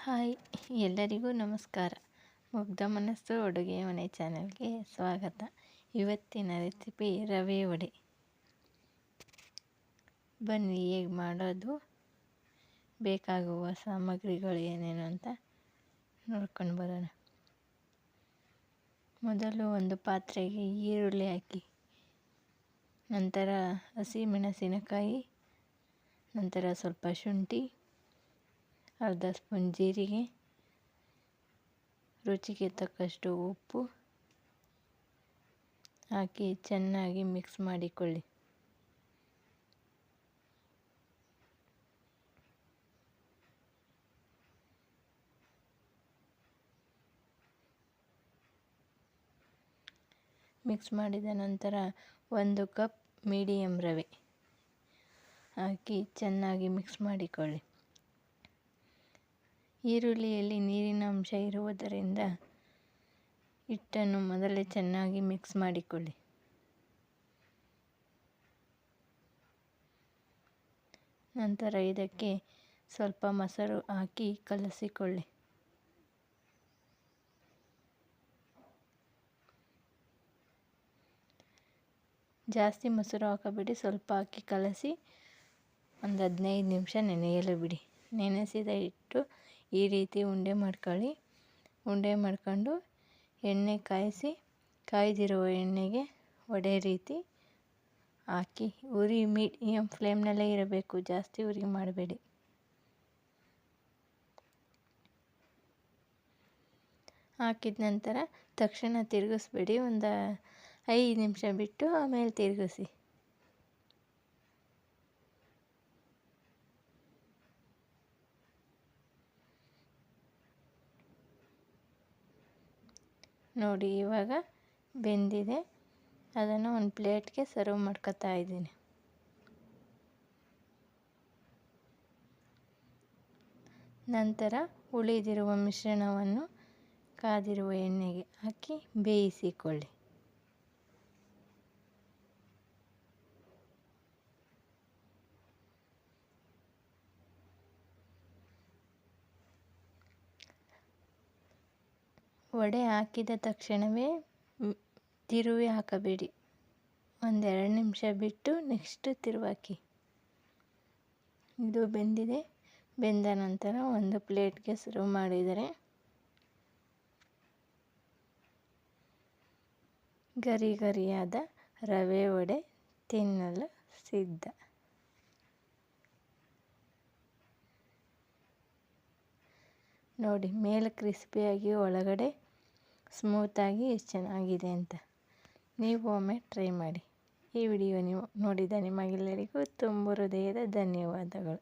Hi, ಎಲ್ಲರಿಗೂ ನಮಸ್ಕಾರ. ಮುಗ್ಧ ಮನಸ್ಸು ಅಡುಗೆ ಮನೆ ಚಾನಲ್ಗೆ ಸ್ವಾಗತ. ಇವತ್ತಿನ ರೆಸಿಪಿ ರವೆ ವಡೆ. ಬನ್ನಿ ಹೇಗೆ ಮಾಡೋದು, ಬೇಕಾಗುವ ಸಾಮಗ್ರಿಗಳು ಏನೇನು ಅಂತ ನೋಡ್ಕೊಂಡು ಬರೋಣ. ಮೊದಲು ಒಂದು ಪಾತ್ರೆಗೆ ಈರುಳ್ಳಿ ಹಾಕಿ, ನಂತರ ಹಸಿಮೆಣಸಿನಕಾಯಿ, ನಂತರ ಸ್ವಲ್ಪ ಶುಂಠಿ, ಅರ್ಧ ಸ್ಪೂನ್ ಜೀರಿಗೆ, ರುಚಿಗೆ ತಕ್ಕಷ್ಟು ಉಪ್ಪು ಹಾಕಿ ಚೆನ್ನಾಗಿ ಮಿಕ್ಸ್ ಮಾಡಿಕೊಳ್ಳಿ. ಮಿಕ್ಸ್ ಮಾಡಿದ ನಂತರ 1 ಕಪ್ ಮೀಡಿಯಮ್ ರವೆ ಹಾಕಿ ಚೆನ್ನಾಗಿ ಮಿಕ್ಸ್ ಮಾಡಿಕೊಳ್ಳಿ. ಈರುಳ್ಳಿಯಲ್ಲಿ ನೀರಿನ ಅಂಶ ಇರುವುದರಿಂದ ಹಿಟ್ಟನ್ನು ಮೊದಲೇ ಚೆನ್ನಾಗಿ ಮಿಕ್ಸ್ ಮಾಡಿಕೊಳ್ಳಿ. ನಂತರ ಇದಕ್ಕೆ ಸ್ವಲ್ಪ ಮೊಸರು ಹಾಕಿ ಕಲಸಿಕೊಳ್ಳಿ. ಜಾಸ್ತಿ ಮೊಸರು ಹಾಕಬೇಡಿ, ಸ್ವಲ್ಪ ಹಾಕಿ ಕಲಸಿ ಒಂದು 15 ನಿಮಿಷ ನೆನೆಯಲು ಬಿಡಿ. ನೆನೆಸಿದ ಹಿಟ್ಟು ಈ ರೀತಿ ಉಂಡೆ ಮಾಡ್ಕೊಳ್ಳಿ. ಉಂಡೆ ಮಾಡ್ಕೊಂಡು ಎಣ್ಣೆ ಕಾಯ್ದಿರುವ ಎಣ್ಣೆಗೆ ವಡೆ ರೀತಿ ಹಾಕಿ ಉರಿ ಮೀಡಿಯಮ್ ಫ್ಲೇಮ್ನಲ್ಲೇ ಇರಬೇಕು, ಜಾಸ್ತಿ ಉರಿ ಮಾಡಬೇಡಿ. ಹಾಕಿದ ನಂತರ ತಕ್ಷಣ ತಿರುಗಿಸ್ಬೇಡಿ, ಒಂದು 5 ನಿಮಿಷ ಬಿಟ್ಟು ಆಮೇಲೆ ತಿರುಗಿಸಿ. ನೋಡಿ, ಇವಾಗ ಬೆಂದಿದೆ. ಅದನ್ನು ಒಂದು ಪ್ಲೇಟ್ಗೆ ಸರ್ವ್ ಮಾಡ್ಕೊತಾ ಇದ್ದೀನಿ. ನಂತರ ಉಳಿದಿರುವ ಮಿಶ್ರಣವನ್ನು ಕಾದಿರುವ ಎಣ್ಣೆಗೆ ಹಾಕಿ ಬೇಯಿಸಿಕೊಳ್ಳಿ. ವಡೆ ಹಾಕಿದ ತಕ್ಷಣವೇ ತಿರುವಿ ಹಾಕಬೇಡಿ, 1-2 ನಿಮಿಷ ಬಿಟ್ಟು ನೆಕ್ಸ್ಟ್ ತಿರುವಾಕಿ. ಇದು ಬೆಂದಿದೆ. ಬೆಂದ ನಂತರ ಒಂದು ಪ್ಲೇಟ್ಗೆ ಸರ್ವ್ ಮಾಡಿದರೆ ಗರಿ ಗರಿಯಾದ ರವೆ ವಡೆ ತಿನ್ನಲು ಸಿದ್ಧ. ನೋಡಿ, ಮೇಲೆ ಕ್ರಿಸ್ಪಿಯಾಗಿ ಒಳಗಡೆ ಸ್ಮೂತಾಗಿ ಎಷ್ಟು ಚೆನ್ನಾಗಿದೆ ಅಂತ. ನೀವು ಒಮ್ಮೆ ಟ್ರೈ ಮಾಡಿ. ಈ ವಿಡಿಯೋ ನೀವು ನೋಡಿದ ನಿಮಗೆಲ್ಲರಿಗೂ ತುಂಬ ಹೃದಯದ ಧನ್ಯವಾದಗಳು.